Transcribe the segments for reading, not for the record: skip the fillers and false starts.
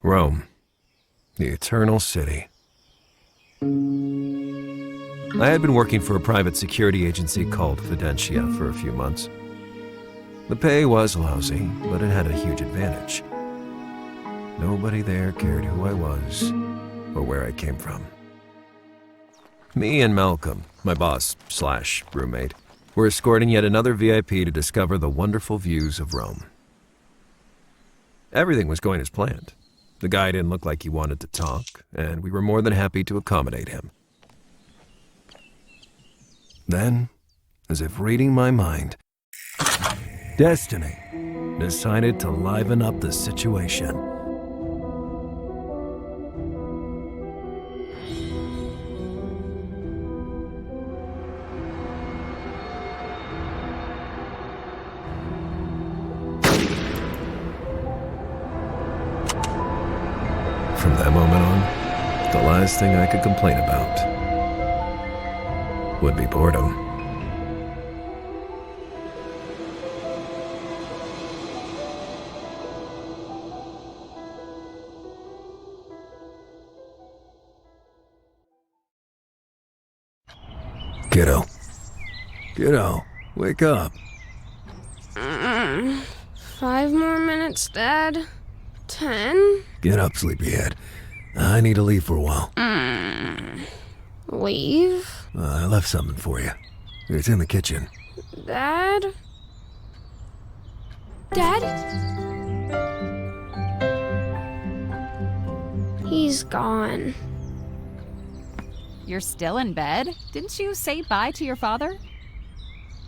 Rome, the eternal city. I had been working for a private security agency called Fidentia for a few months. The pay was lousy, but it had a huge advantage. Nobody there cared who I was or where I came from. Me and Malcolm, my boss/roommate, were escorting yet another VIP to discover the wonderful views of Rome. Everything was going as planned. The guy didn't look like he wanted to talk, and we were more than happy to accommodate him. Then, as if reading my mind, Destiny decided to liven up the situation. From that moment on, the last thing I could complain about would be boredom. Kiddo, wake up. 5 more minutes, Dad. 10? Get up, sleepyhead. I need to leave for a while. Leave? I left something for you. It's in the kitchen. Dad? Dad? He's gone. You're still in bed? Didn't you say bye to your father?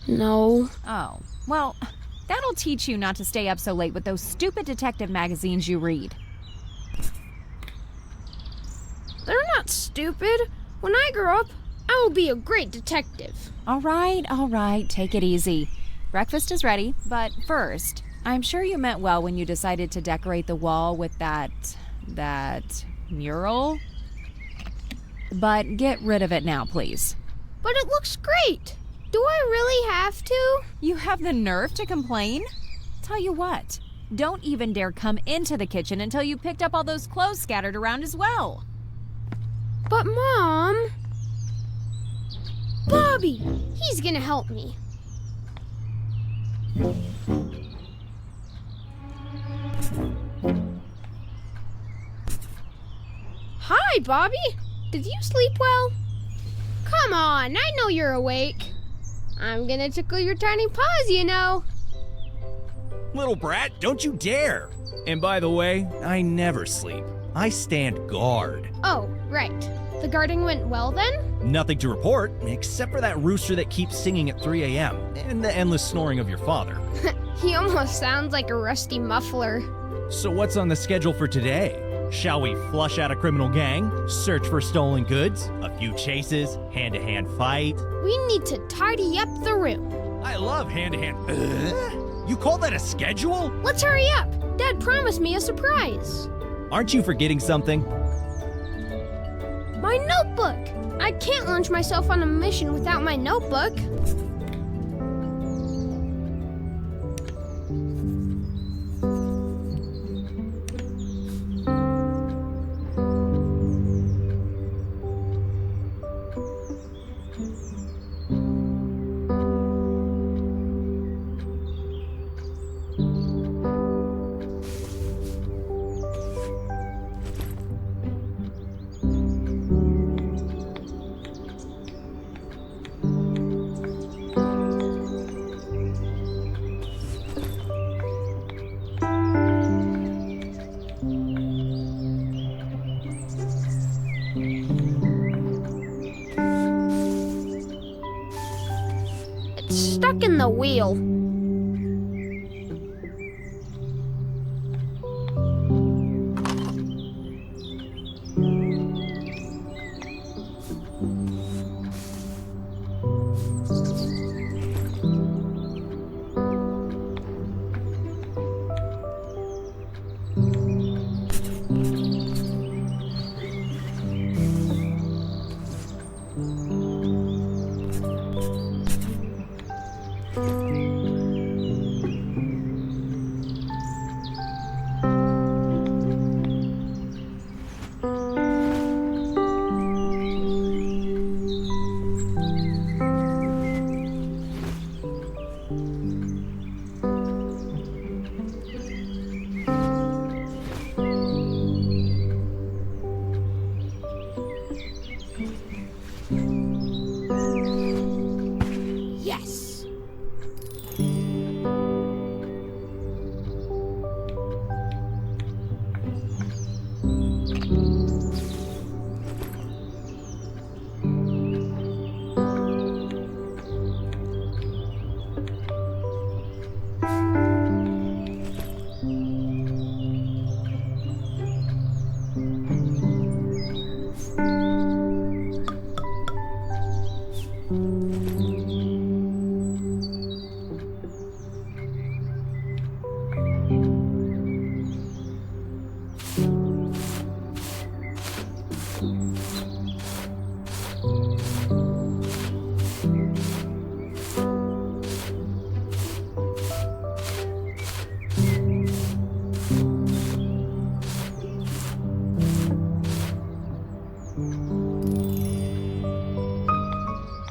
No. Oh, well, that'll teach you not to stay up so late with those stupid detective magazines you read. They're not stupid. When I grow up, I will be a great detective. All right, take it easy. Breakfast is ready, but first, I'm sure you meant well when you decided to decorate the wall with that mural. But get rid of it now, please. But it looks great. Do I really have to? You have the nerve to complain? Tell you what, don't even dare come into the kitchen until you picked up all those clothes scattered around as well. But Mom... Bobby! He's gonna help me. Hi, Bobby! Did you sleep well? Come on, I know you're awake. I'm gonna tickle your tiny paws, you know. Little brat, don't you dare! And by the way, I never sleep. I stand guard. Oh, right. The guarding went well then? Nothing to report, except for that rooster that keeps singing at 3 a.m. and the endless snoring of your father. He almost sounds like a rusty muffler. So what's on the schedule for today? Shall we flush out a criminal gang, search for stolen goods, a few chases, hand-to-hand fight? We need to tidy up the room. I love hand-to-hand. You call that a schedule? Let's hurry up. Dad promised me a surprise. Aren't you forgetting something? My notebook! I can't launch myself on a mission without my notebook. Stuck in the wheel.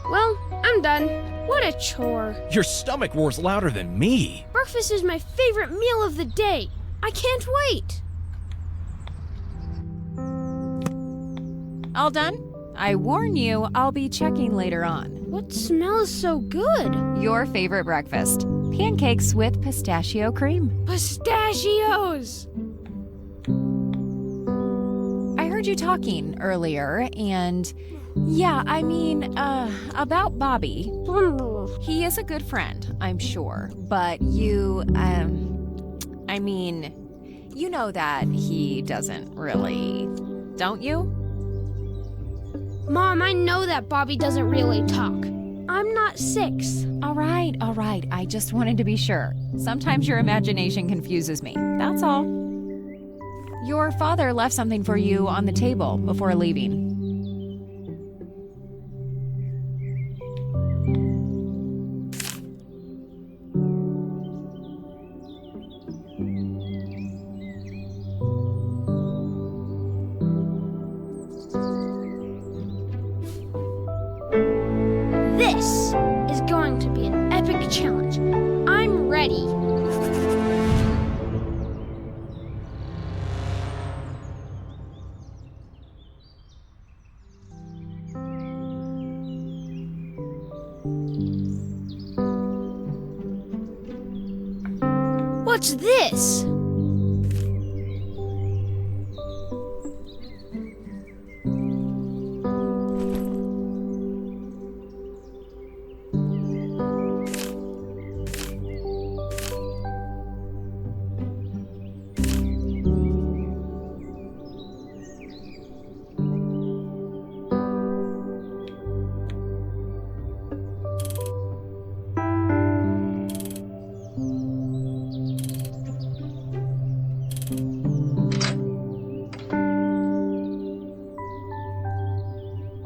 Well, I'm done. What a chore. Your stomach roars louder than me. Breakfast is my favorite meal of the day. I can't wait. All done? I warn you, I'll be checking later on. What smells so good? Your favorite breakfast. Pancakes with pistachio cream. Pistachios! I heard you talking earlier, and yeah, I mean, about Bobby. He is a good friend, I'm sure, but you know that he doesn't really, don't you? Mom, I know that Bobby doesn't really talk. I'm not 6. All right, I just wanted to be sure. Sometimes your imagination confuses me, that's all. Your father left something for you on the table before leaving. This is going to be an epic challenge. I'm ready. What's this?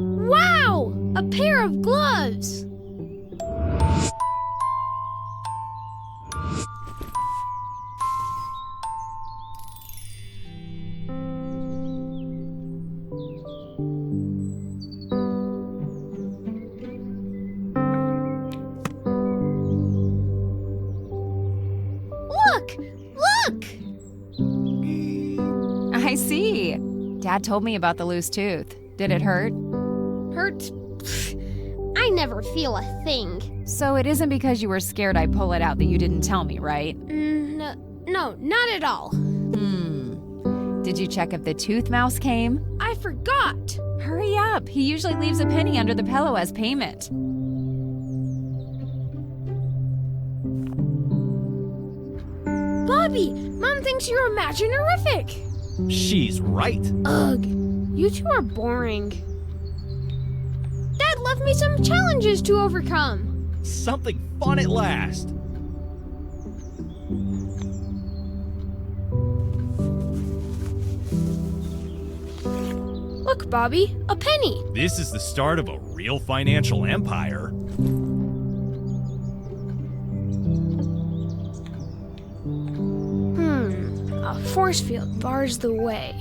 Wow! A pair of gloves! Look! Look! I see. Dad told me about the loose tooth. Did it hurt? Hurt? Pfft, I never feel a thing. So it isn't because you were scared I'd pull it out that you didn't tell me, right? No, not at all. Did you check if the tooth mouse came? I forgot. Hurry up. He usually leaves a penny under the pillow as payment. Bobby, Mom thinks you're imaginarific. She's right. Ugh, you two are boring. Dad left me some challenges to overcome. Something fun at last. Look, Bobby, a penny. This is the start of a real financial empire. A force field bars the way.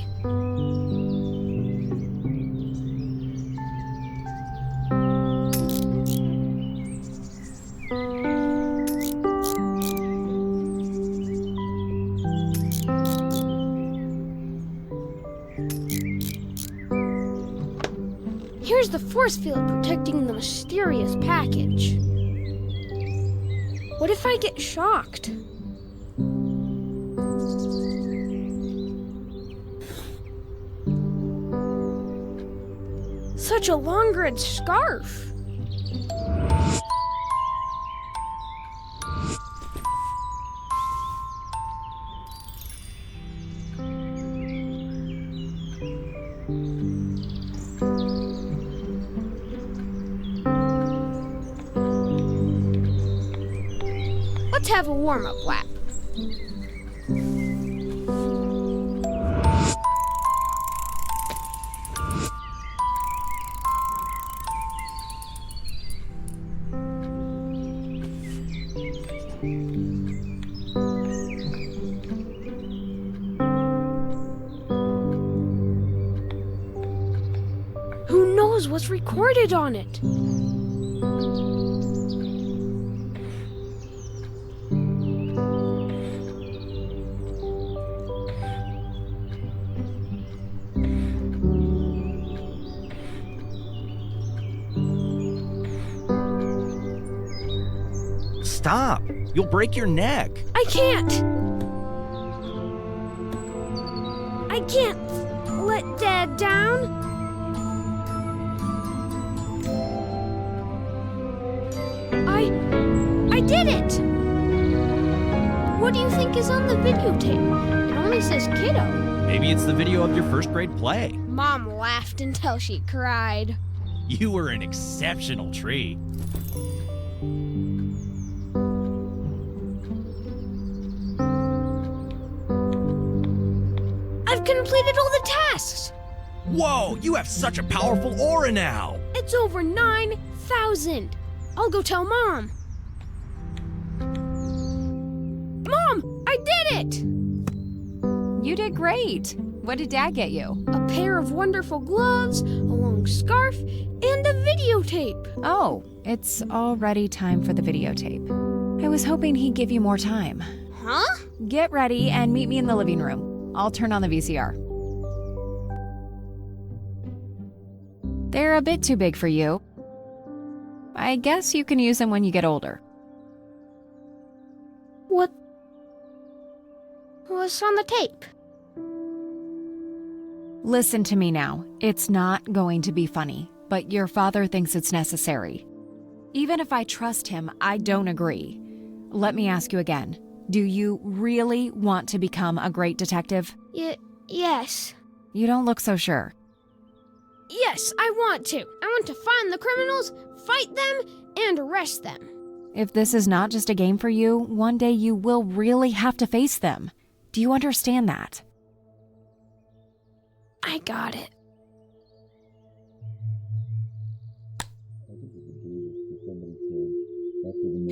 Here's the force field protecting the mysterious package. What if I get shocked? Such a long red scarf. Let's have a warm-up lap. Who knows what's recorded on it? Stop! You'll break your neck. I can't! I can't let Dad down! I did it! What do you think is on the videotape? It only says kiddo. Maybe it's the video of your first grade play. Mom laughed until she cried. You were an exceptional tree. I've completed all the tasks! Whoa, you have such a powerful aura now! It's over 9,000. I'll go tell Mom. Mom, I did it! You did great. What did Dad get you? A pair of wonderful gloves, a long scarf, and a videotape. Oh, it's already time for the videotape. I was hoping he'd give you more time. Huh? Get ready and meet me in the living room. I'll turn on the VCR. They're a bit too big for you. I guess you can use them when you get older. What's on the tape? Listen to me now. It's not going to be funny, but your father thinks it's necessary. Even if I trust him, I don't agree. Let me ask you again. Do you really want to become a great detective? Yes. You don't look so sure. Yes, I want to. I want to find the criminals, fight them, and arrest them. If this is not just a game for you, one day you will really have to face them. Do you understand that? I got it.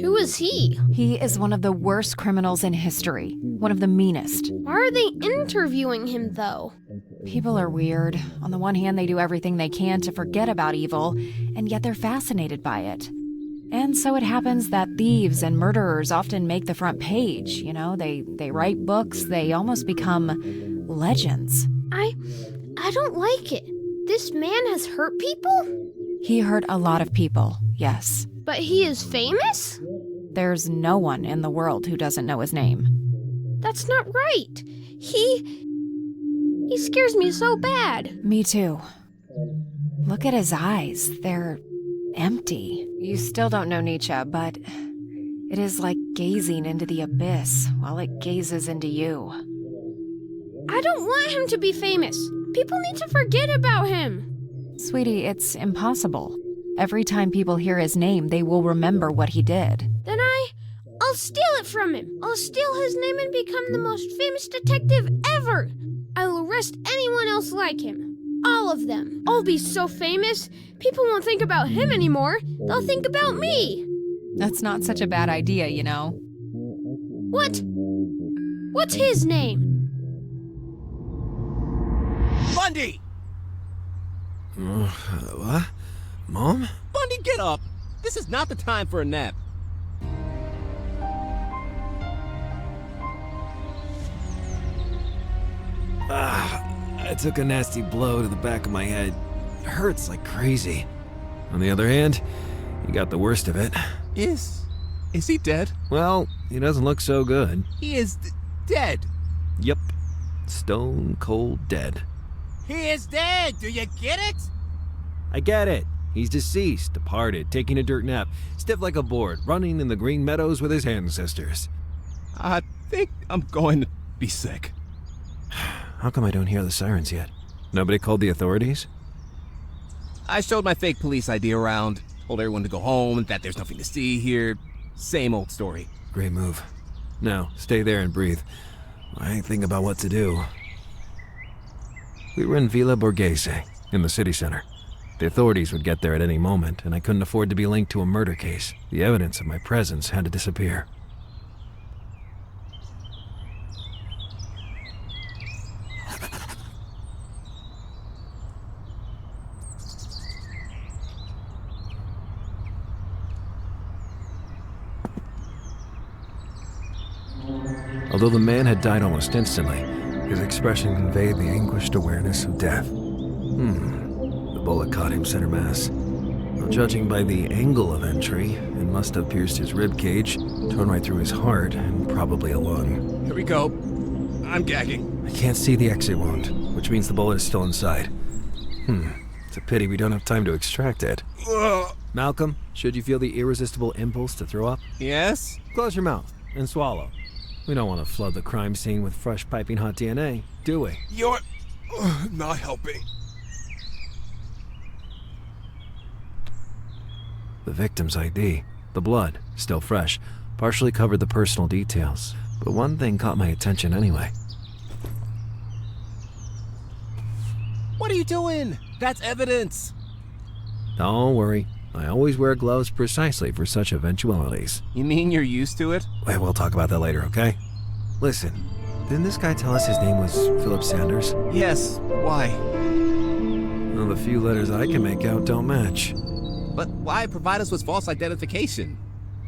Who is he? He is one of the worst criminals in history. One of the meanest. Why are they interviewing him, though? People are weird. On the one hand, they do everything they can to forget about evil, and yet they're fascinated by it. And so it happens that thieves and murderers often make the front page. You know, they write books, they almost become legends. I don't like it. This man has hurt people? He hurt a lot of people, yes. But he is famous? There's no one in the world who doesn't know his name. That's not right. He scares me so bad. Me too. Look at his eyes. They're empty. You still don't know Nietzsche, but it is like gazing into the abyss while it gazes into you. I don't want him to be famous. People need to forget about him. Sweetie, it's impossible. Every time people hear his name, they will remember what he did. Then I'll steal it from him. I'll steal his name and become the most famous detective ever. I'll arrest anyone else like him. All of them. I'll be so famous, people won't think about him anymore. They'll think about me. That's not such a bad idea, you know. What? What's his name? Bundy! What? Mom? Bundy, get up! This is not the time for a nap. I took a nasty blow to the back of my head. It hurts like crazy. On the other hand, he got the worst of it. Is he dead? Well, he doesn't look so good. He is dead. Yep. Stone cold dead. He is dead! Do you get it? I get it. He's deceased, departed, taking a dirt nap, stiff like a board, running in the green meadows with his ancestors. I think I'm going to be sick. How come I don't hear the sirens yet? Nobody called the authorities? I showed my fake police ID around, told everyone to go home, that there's nothing to see here. Same old story. Great move. Now, stay there and breathe. I ain't thinking about what to do. We were in Villa Borghese, in the city center. The authorities would get there at any moment, and I couldn't afford to be linked to a murder case. The evidence of my presence had to disappear. Although the man had died almost instantly, his expression conveyed the anguished awareness of death. The bullet caught him center mass. Well, judging by the angle of entry, it must have pierced his rib cage, torn right through his heart, and probably a lung. Here we go. I'm gagging. I can't see the exit wound, which means the bullet is still inside. It's a pity we don't have time to extract it. Ugh. Malcolm, should you feel the irresistible impulse to throw up, Yes? close your mouth and swallow. We don't want to flood the crime scene with fresh piping hot DNA, do we? You're not helping. The victim's ID, the blood, still fresh, partially covered the personal details. But one thing caught my attention anyway. What are you doing? That's evidence. Don't worry, I always wear gloves precisely for such eventualities. You mean you're used to it? Wait, we'll talk about that later, okay? Listen, didn't this guy tell us his name was Philip Sanders? Yes. Why? Well, the few letters I can make out don't match. But why provide us with false identification?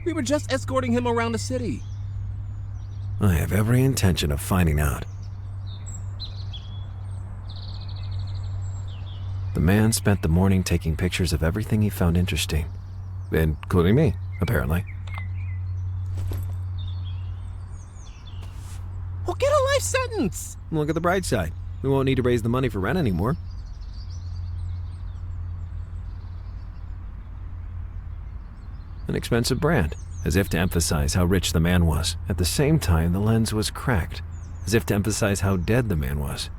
We were just escorting him around the city. I have every intention of finding out. The man spent the morning taking pictures of everything he found interesting, including me, apparently. Well, get a life sentence! Look at the bright side. We won't need to raise the money for rent anymore. An expensive brand, as if to emphasize how rich the man was. At the same time, the lens was cracked, as if to emphasize how dead the man was.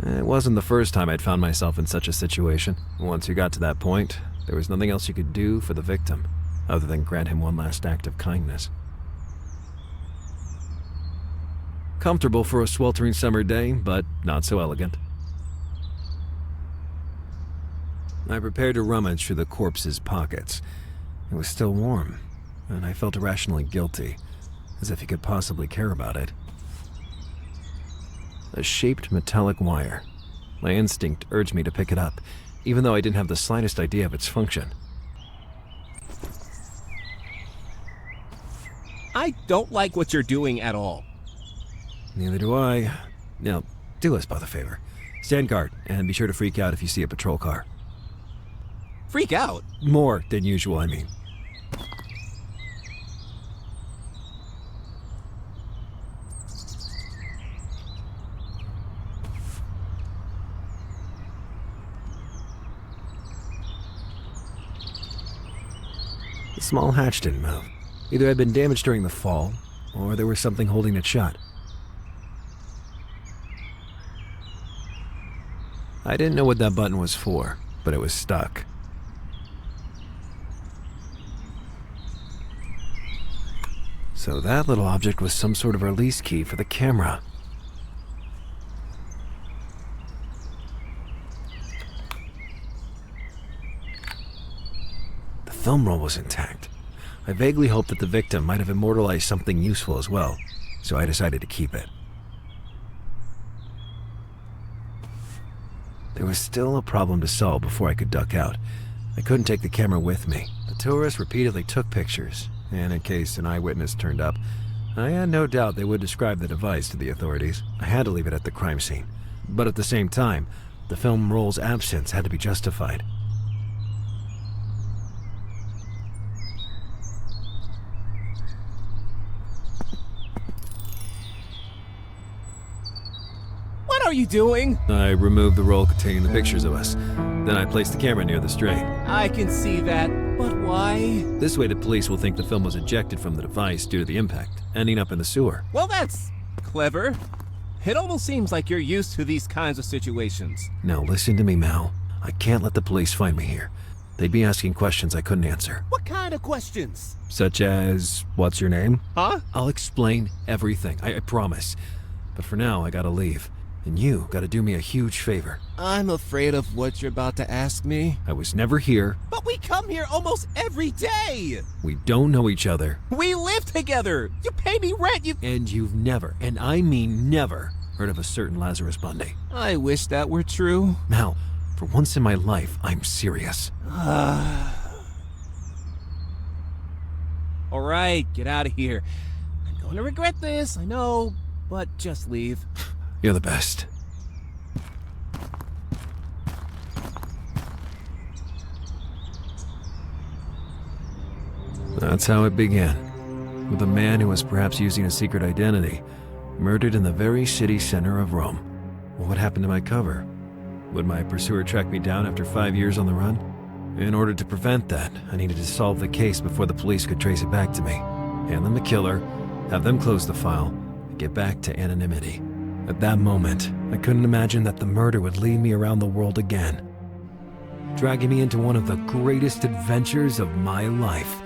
It wasn't the first time I'd found myself in such a situation. Once you got to that point, there was nothing else you could do for the victim, other than grant him one last act of kindness. Comfortable for a sweltering summer day, but not so elegant. I prepared to rummage through the corpse's pockets. It was still warm, and I felt irrationally guilty, as if he could possibly care about it. A shaped metallic wire. My instinct urged me to pick it up, even though I didn't have the slightest idea of its function. I don't like what you're doing at all. Neither do I. Now, do us both a favor. Stand guard, and be sure to freak out if you see a patrol car. Freak out? More than usual, I mean. The small hatch didn't move. Either it had been damaged during the fall, or there was something holding it shut. I didn't know what that button was for, but it was stuck. So that little object was some sort of release key for the camera. The film roll was intact. I vaguely hoped that the victim might have immortalized something useful as well, so I decided to keep it. There was still a problem to solve before I could duck out. I couldn't take the camera with me. The tourists repeatedly took pictures, and in case an eyewitness turned up, I had no doubt they would describe the device to the authorities. I had to leave it at the crime scene. But at the same time, the film roll's absence had to be justified. What are you doing? I removed the roll containing the pictures of us. Then I placed the camera near the stray. I can see that, but why? This way the police will think the film was ejected from the device due to the impact, ending up in the sewer. Well, that's clever. It almost seems like you're used to these kinds of situations. Now listen to me, Mal. I can't let the police find me here. They'd be asking questions I couldn't answer. What kind of questions? Such as, what's your name? Huh? I'll explain everything, I promise. But for now, I gotta leave. And you gotta do me a huge favor. I'm afraid of what you're about to ask me. I was never here. But we come here almost every day! We don't know each other. We live together! You pay me rent, And you've never, and I mean never, heard of a certain Lazarus Bundy. I wish that were true. Now, for once in my life, I'm serious. Alright, get out of here. I'm going to regret this, I know, but just leave. You're the best. That's how it began, with a man who was perhaps using a secret identity, murdered in the very city center of Rome. What happened to my cover? Would my pursuer track me down after 5 years on the run? In order to prevent that, I needed to solve the case before the police could trace it back to me. Hand them the killer, have them close the file, and get back to anonymity. At that moment, I couldn't imagine that the murder would lead me around the world again, dragging me into one of the greatest adventures of my life.